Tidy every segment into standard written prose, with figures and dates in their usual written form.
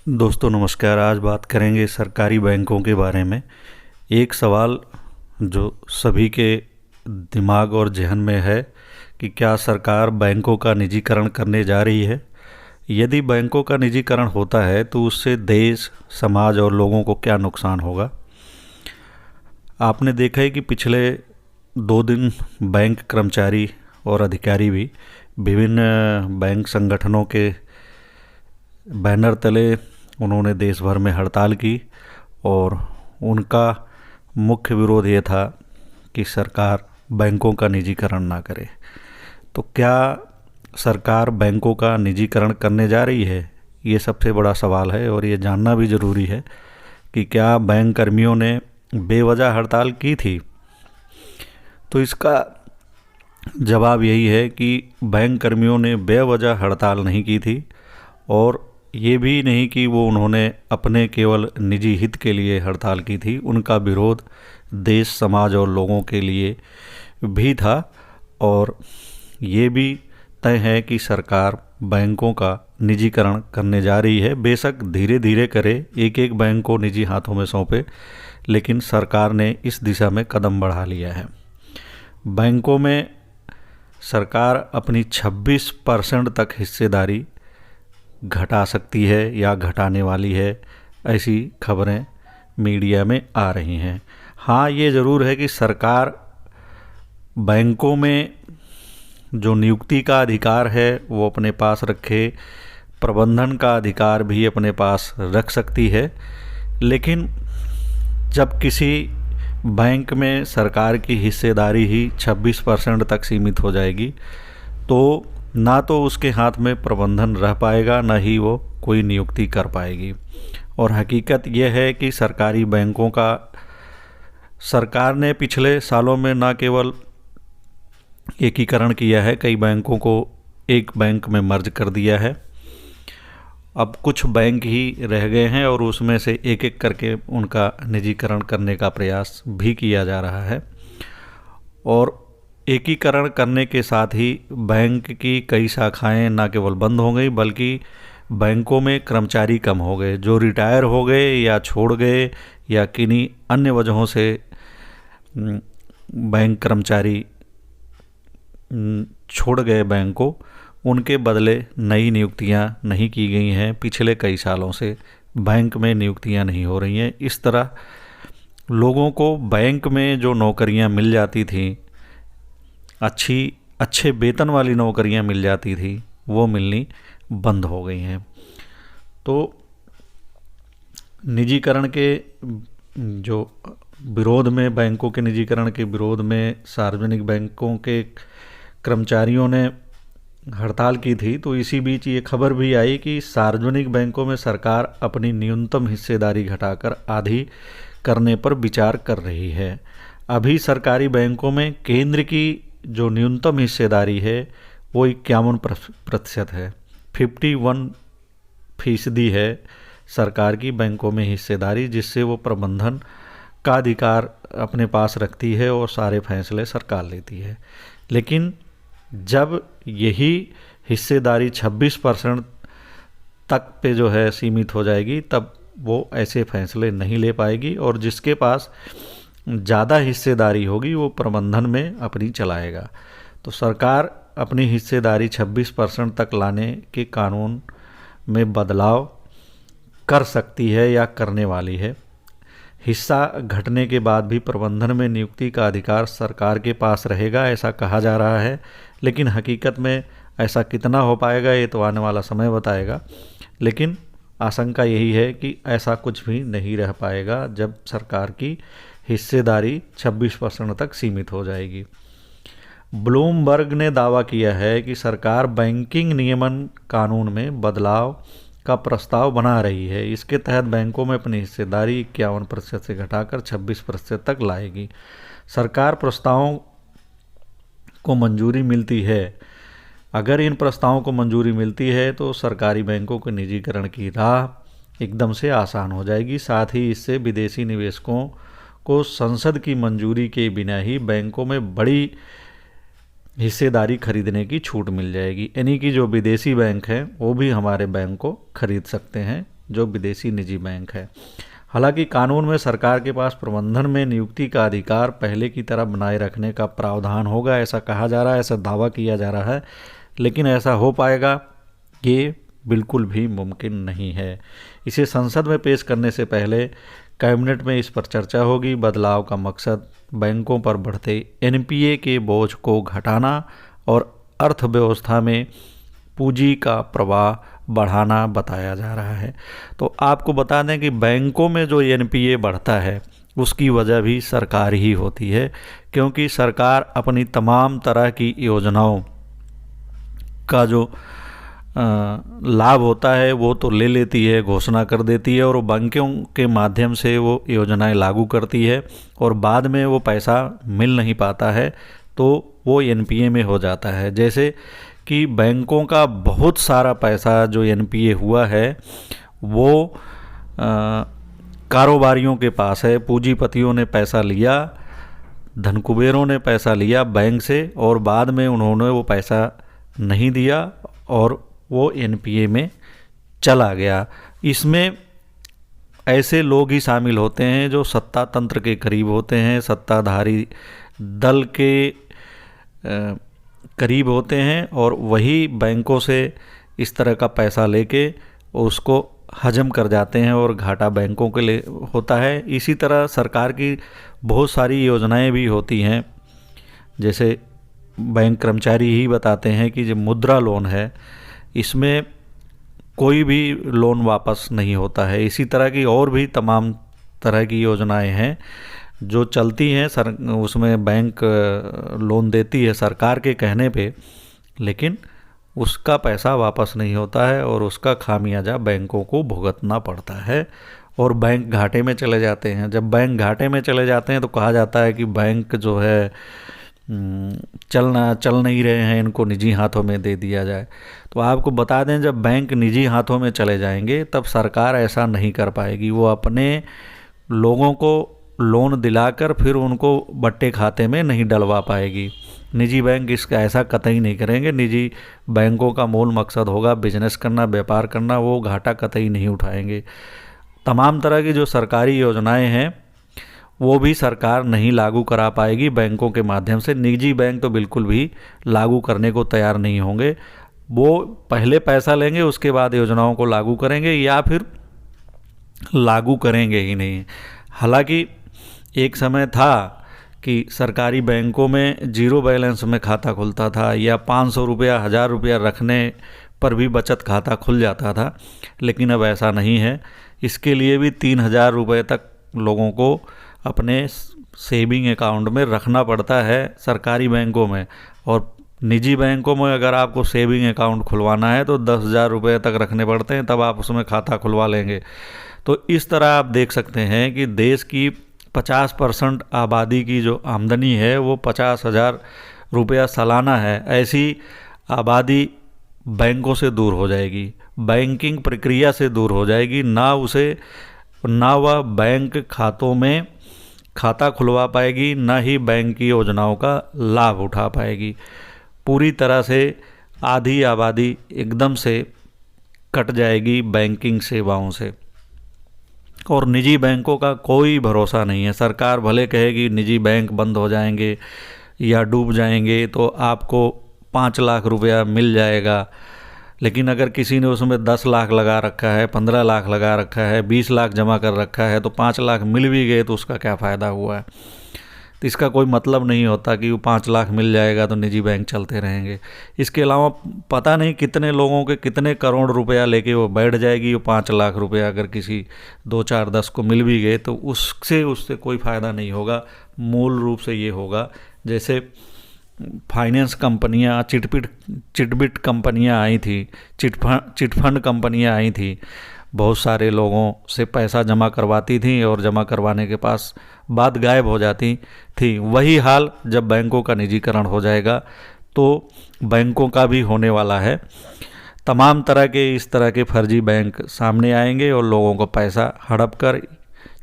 दोस्तों नमस्कार। आज बात करेंगे सरकारी बैंकों के बारे में। एक सवाल जो सभी के दिमाग और जहन में है कि क्या सरकार बैंकों का निजीकरण करने जा रही है। यदि बैंकों का निजीकरण होता है तो उससे देश, समाज और लोगों को क्या नुकसान होगा। आपने देखा है कि पिछले 2 दिन बैंक कर्मचारी और अधिकारी भी विभिन्न बैंक संगठनों के बैनर तले उन्होंने देश भर में हड़ताल की और उनका मुख्य विरोध ये था कि सरकार बैंकों का निजीकरण ना करे। तो क्या सरकार बैंकों का निजीकरण करने जा रही है, ये सबसे बड़ा सवाल है। और ये जानना भी ज़रूरी है कि क्या बैंक कर्मियों ने बेवजह हड़ताल की थी। तो इसका जवाब यही है कि बैंक कर्मियों ने बेवजह हड़ताल नहीं की थी और ये भी नहीं कि वो उन्होंने अपने केवल निजी हित के लिए हड़ताल की थी। उनका विरोध देश, समाज और लोगों के लिए भी था। और ये भी तय है कि सरकार बैंकों का निजीकरण करने जा रही है। बेशक धीरे धीरे करे, एक एक बैंक को निजी हाथों में सौंपे, लेकिन सरकार ने इस दिशा में कदम बढ़ा लिया है। बैंकों में सरकार अपनी 26% तक हिस्सेदारी घटा सकती है या घटाने वाली है, ऐसी खबरें मीडिया में आ रही हैं। हाँ, ये ज़रूर है कि सरकार बैंकों में जो नियुक्ति का अधिकार है वो अपने पास रखे, प्रबंधन का अधिकार भी अपने पास रख सकती है। लेकिन जब किसी बैंक में सरकार की हिस्सेदारी ही 26% तक सीमित हो जाएगी तो ना तो उसके हाथ में प्रबंधन रह पाएगा, ना ही वो कोई नियुक्ति कर पाएगी। और हकीकत यह है कि सरकारी बैंकों का सरकार ने पिछले सालों में न केवल एकीकरण किया है, कई बैंकों को एक बैंक में मर्ज कर दिया है। अब कुछ बैंक ही रह गए हैं और उसमें से एक एक करके उनका निजीकरण करने का प्रयास भी किया जा रहा है। और एकीकरण करने के साथ ही बैंक की कई शाखाएं न केवल बंद हो गई बल्कि बैंकों में कर्मचारी कम हो गए। जो रिटायर हो गए या छोड़ गए या किन्हीं अन्य वजहों से बैंक कर्मचारी छोड़ गए बैंक को, उनके बदले नई नियुक्तियां नहीं की गई हैं। पिछले कई सालों से बैंक में नियुक्तियां नहीं हो रही हैं। इस तरह लोगों को बैंक में जो नौकरियां मिल जाती थीं, अच्छे वेतन वाली नौकरियां मिल जाती थी, वो मिलनी बंद हो गई हैं। तो निजीकरण के जो विरोध में, बैंकों के निजीकरण के विरोध में सार्वजनिक बैंकों के कर्मचारियों ने हड़ताल की थी। तो इसी बीच ये खबर भी आई कि सार्वजनिक बैंकों में सरकार अपनी न्यूनतम हिस्सेदारी घटाकर आधी करने पर विचार कर रही है। अभी सरकारी बैंकों में केंद्र की जो न्यूनतम हिस्सेदारी है वो 51% है। 51% है सरकार की बैंकों में हिस्सेदारी, जिससे वो प्रबंधन का अधिकार अपने पास रखती है और सारे फैसले सरकार लेती है। लेकिन जब यही हिस्सेदारी 26% तक पे जो है सीमित हो जाएगी, तब वो ऐसे फैसले नहीं ले पाएगी और जिसके पास ज़्यादा हिस्सेदारी होगी वो प्रबंधन में अपनी चलाएगा। तो सरकार अपनी हिस्सेदारी 26% तक लाने के कानून में बदलाव कर सकती है या करने वाली है। हिस्सा घटने के बाद भी प्रबंधन में नियुक्ति का अधिकार सरकार के पास रहेगा, ऐसा कहा जा रहा है। लेकिन हकीकत में ऐसा कितना हो पाएगा ये तो आने वाला समय बताएगा। लेकिन आशंका यही है कि ऐसा कुछ भी नहीं रह पाएगा जब सरकार की हिस्सेदारी 26% तक सीमित हो जाएगी। ब्लूमबर्ग ने दावा किया है कि सरकार बैंकिंग नियमन कानून में बदलाव का प्रस्ताव बना रही है। इसके तहत बैंकों में अपनी हिस्सेदारी 51% से घटाकर 26% तक लाएगी। सरकार प्रस्तावों को मंजूरी मिलती है। अगर इन प्रस्तावों को मंजूरी मिलती है तो सरकारी बैंकों के निजीकरण की राह एकदम से आसान हो जाएगी। साथ ही इससे विदेशी निवेशकों को संसद की मंजूरी के बिना ही बैंकों में बड़ी हिस्सेदारी खरीदने की छूट मिल जाएगी। यानी कि जो विदेशी बैंक हैं वो भी हमारे बैंक को खरीद सकते हैं जो विदेशी निजी बैंक है। हालांकि कानून में सरकार के पास प्रबंधन में नियुक्ति का अधिकार पहले की तरह बनाए रखने का प्रावधान होगा, ऐसा कहा जा रहा है, ऐसा दावा किया जा रहा है, लेकिन ऐसा हो पाएगा ये बिल्कुल भी मुमकिन नहीं है। इसे संसद में पेश करने से पहले कैबिनेट में इस पर चर्चा होगी। बदलाव का मकसद बैंकों पर बढ़ते एनपीए के बोझ को घटाना और अर्थव्यवस्था में पूंजी का प्रवाह बढ़ाना बताया जा रहा है। तो आपको बता दें कि बैंकों में जो एनपीए बढ़ता है उसकी वजह भी सरकार ही होती है, क्योंकि सरकार अपनी तमाम तरह की योजनाओं का जो लाभ होता है वो तो ले लेती है, घोषणा कर देती है और बैंकों के माध्यम से वो योजनाएं लागू करती है और बाद में वो पैसा मिल नहीं पाता है तो वो एनपीए में हो जाता है। जैसे कि बैंकों का बहुत सारा पैसा जो एनपीए हुआ है वो कारोबारियों के पास है, पूंजीपतियों ने पैसा लिया, धनकुबेरों ने पैसा लिया बैंक से और बाद में उन्होंने वो पैसा नहीं दिया और वो एनपीए में चला गया। इसमें ऐसे लोग ही शामिल होते हैं जो सत्ता तंत्र के करीब होते हैं, सत्ताधारी दल के करीब होते हैं और वही बैंकों से इस तरह का पैसा लेके उसको हजम कर जाते हैं और घाटा बैंकों के लिए होता है। इसी तरह सरकार की बहुत सारी योजनाएं भी होती हैं, जैसे बैंक कर्मचारी ही बताते हैं कि जो मुद्रा लोन है इसमें कोई भी लोन वापस नहीं होता है। इसी तरह की और भी तमाम तरह की योजनाएं हैं जो चलती हैं, उसमें बैंक लोन देती है सरकार के कहने पे, लेकिन उसका पैसा वापस नहीं होता है और उसका खामियाजा बैंकों को भुगतना पड़ता है और बैंक घाटे में चले जाते हैं। जब बैंक घाटे में चले जाते हैं तो कहा जाता है कि बैंक जो है चल नहीं रहे हैं, इनको निजी हाथों में दे दिया जाए। तो आपको बता दें जब बैंक निजी हाथों में चले जाएंगे तब सरकार ऐसा नहीं कर पाएगी, वो अपने लोगों को लोन दिलाकर फिर उनको बट्टे खाते में नहीं डलवा पाएगी। निजी बैंक इसका ऐसा कतई नहीं करेंगे। निजी बैंकों का मूल मकसद होगा बिजनेस करना, व्यापार करना, वो घाटा कतई नहीं उठाएंगे। तमाम तरह की जो सरकारी योजनाएं हैं वो भी सरकार नहीं लागू करा पाएगी बैंकों के माध्यम से। निजी बैंक तो बिल्कुल भी लागू करने को तैयार नहीं होंगे, वो पहले पैसा लेंगे उसके बाद योजनाओं को लागू करेंगे या फिर लागू करेंगे ही नहीं। हालांकि एक समय था कि सरकारी बैंकों में जीरो बैलेंस में खाता खुलता था या 500 रुपया 1000 रुपया रखने पर भी बचत खाता खुल जाता था, लेकिन अब ऐसा नहीं है। इसके लिए भी 3000 रुपये तक लोगों को अपने सेविंग अकाउंट में रखना पड़ता है सरकारी बैंकों में, और निजी बैंकों में अगर आपको सेविंग अकाउंट खुलवाना है तो 10,000 रुपये तक रखने पड़ते हैं, तब आप उसमें खाता खुलवा लेंगे। तो इस तरह आप देख सकते हैं कि देश की 50% आबादी की जो आमदनी है वो 50,000 रुपया सालाना है। ऐसी आबादी बैंकों से दूर हो जाएगी, बैंकिंग प्रक्रिया से दूर हो जाएगी, ना वह बैंक खातों में खाता खुलवा पाएगी, ना ही बैंक की योजनाओं का लाभ उठा पाएगी। पूरी तरह से आधी आबादी एकदम से कट जाएगी बैंकिंग सेवाओं से और निजी बैंकों का कोई भरोसा नहीं है। सरकार भले कहेगी निजी बैंक बंद हो जाएंगे या डूब जाएंगे तो आपको 5 लाख रुपया मिल जाएगा, लेकिन अगर किसी ने उसमें 10 लाख लगा रखा है, 15 लाख लगा रखा है, 20 लाख जमा कर रखा है तो 5 लाख मिल भी गए तो उसका क्या फ़ायदा हुआ है। तो इसका कोई मतलब नहीं होता कि वो 5 लाख मिल जाएगा तो निजी बैंक चलते रहेंगे। इसके अलावा पता नहीं कितने लोगों के कितने करोड़ रुपया लेके वो बैठ जाएगी। वो 5 लाख रुपया अगर किसी 2, 4, 10 को मिल भी गए तो उससे कोई फ़ायदा नहीं होगा। मूल रूप से ये होगा जैसे फाइनेंस कंपनियां, चिटबिट कंपनियां आई थी, चिटफंड कंपनियां आई थी, बहुत सारे लोगों से पैसा जमा करवाती थी और जमा करवाने के पास बाद गायब हो जाती थी। वही हाल जब बैंकों का निजीकरण हो जाएगा तो बैंकों का भी होने वाला है। तमाम तरह के इस तरह के फर्जी बैंक सामने आएंगे और लोगों को पैसा हड़प कर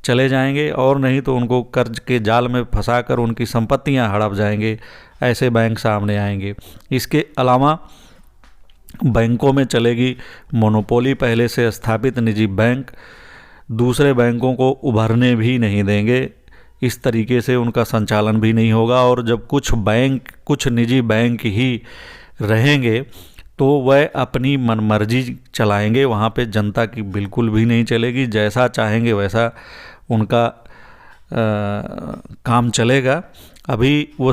चले जाएंगे, और नहीं तो उनको कर्ज के जाल में फंसाकर उनकी संपत्तियां हड़प जाएंगे। ऐसे बैंक सामने आएंगे। इसके अलावा बैंकों में चलेगी मोनोपोली, पहले से स्थापित निजी बैंक दूसरे बैंकों को उभरने भी नहीं देंगे। इस तरीके से उनका संचालन भी नहीं होगा। और जब कुछ निजी बैंक ही रहेंगे तो वह अपनी मनमर्जी चलाएंगे, वहाँ पे जनता की बिल्कुल भी नहीं चलेगी। जैसा चाहेंगे वैसा उनका काम चलेगा। अभी वो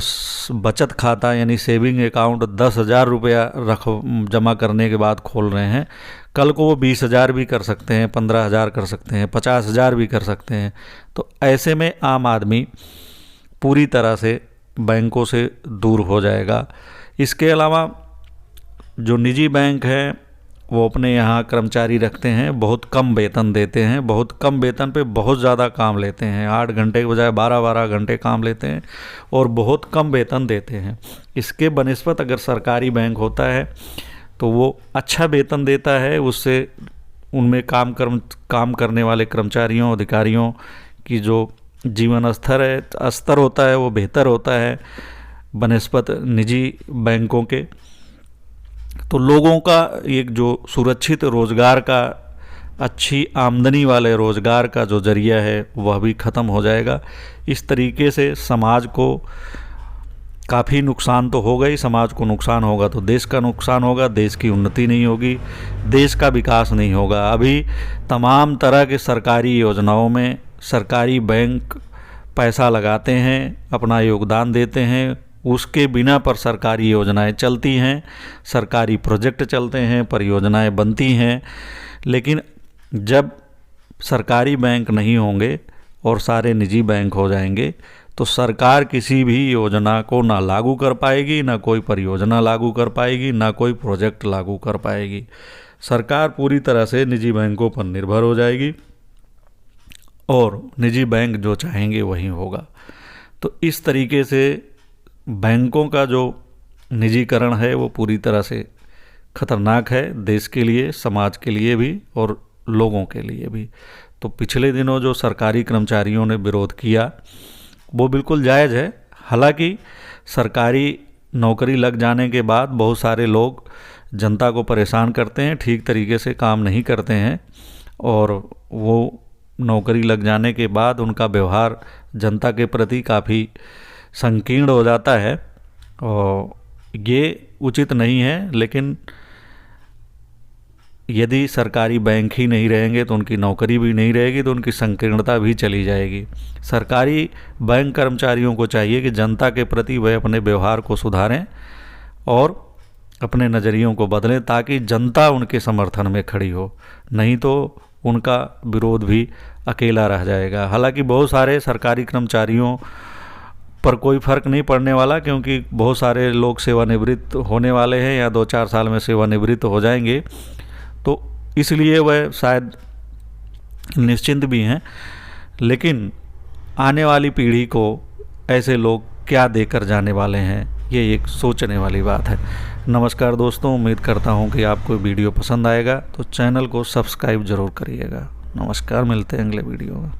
बचत खाता यानी सेविंग अकाउंट 10,000 रुपया जमा करने के बाद खोल रहे हैं, कल को वो 20,000 भी कर सकते हैं, 15,000 कर सकते हैं, 50,000 भी कर सकते हैं। तो ऐसे में आम आदमी पूरी तरह से बैंकों से दूर हो जाएगा। इसके अलावा जो निजी बैंक हैं वो अपने यहाँ कर्मचारी रखते हैं, बहुत कम वेतन देते हैं, बहुत कम वेतन पे बहुत ज़्यादा काम लेते हैं, 8 घंटे के बजाय 12-12 घंटे काम लेते हैं और बहुत कम वेतन देते हैं। इसके बनिस्बत अगर सरकारी बैंक होता है तो वो अच्छा वेतन देता है, उससे उनमें काम करने वाले कर्मचारियों अधिकारियों की जो जीवन स्तर होता है वो बेहतर होता है बनिस्बत निजी बैंकों के। तो लोगों का एक जो सुरक्षित रोज़गार का, अच्छी आमदनी वाले रोज़गार का जो ज़रिया है वह भी ख़त्म हो जाएगा। इस तरीके से समाज को काफ़ी नुकसान तो होगा ही, समाज को नुकसान होगा तो देश का नुकसान होगा, देश की उन्नति नहीं होगी, देश का विकास नहीं होगा। अभी तमाम तरह के सरकारी योजनाओं में सरकारी बैंक पैसा लगाते हैं, अपना योगदान देते हैं, उसके बिना पर सरकारी योजनाएं चलती हैं, सरकारी प्रोजेक्ट चलते हैं, परियोजनाएं बनती हैं। लेकिन जब सरकारी बैंक नहीं होंगे और सारे निजी बैंक हो जाएंगे तो सरकार किसी भी योजना को ना लागू कर पाएगी, ना कोई परियोजना लागू कर पाएगी, ना कोई प्रोजेक्ट लागू कर पाएगी। सरकार पूरी तरह से निजी बैंकों पर निर्भर हो जाएगी और निजी बैंक जो चाहेंगे वही होगा। तो इस तरीके से बैंकों का जो निजीकरण है वो पूरी तरह से खतरनाक है, देश के लिए, समाज के लिए भी और लोगों के लिए भी। तो पिछले दिनों जो सरकारी कर्मचारियों ने विरोध किया वो बिल्कुल जायज़ है। हालांकि सरकारी नौकरी लग जाने के बाद बहुत सारे लोग जनता को परेशान करते हैं, ठीक तरीके से काम नहीं करते हैं और वो नौकरी लग जाने के बाद उनका व्यवहार जनता के प्रति काफ़ी संकीर्ण हो जाता है और ये उचित नहीं है। लेकिन यदि सरकारी बैंक ही नहीं रहेंगे तो उनकी नौकरी भी नहीं रहेगी, तो उनकी संकीर्णता भी चली जाएगी। सरकारी बैंक कर्मचारियों को चाहिए कि जनता के प्रति वह अपने व्यवहार को सुधारें और अपने नज़रियों को बदलें ताकि जनता उनके समर्थन में खड़ी हो, नहीं तो उनका विरोध भी अकेला रह जाएगा। हालांकि बहुत सारे सरकारी कर्मचारियों पर कोई फ़र्क नहीं पड़ने वाला, क्योंकि बहुत सारे लोग सेवानिवृत्त होने वाले हैं या 2-4 साल में सेवानिवृत्त हो जाएंगे, तो इसलिए वह शायद निश्चिंत भी हैं। लेकिन आने वाली पीढ़ी को ऐसे लोग क्या देकर जाने वाले हैं, ये एक सोचने वाली बात है। नमस्कार दोस्तों, उम्मीद करता हूँ कि आपको वीडियो पसंद आएगा, तो चैनल को सब्सक्राइब ज़रूर करिएगा। नमस्कार, मिलते हैं अगले वीडियो में।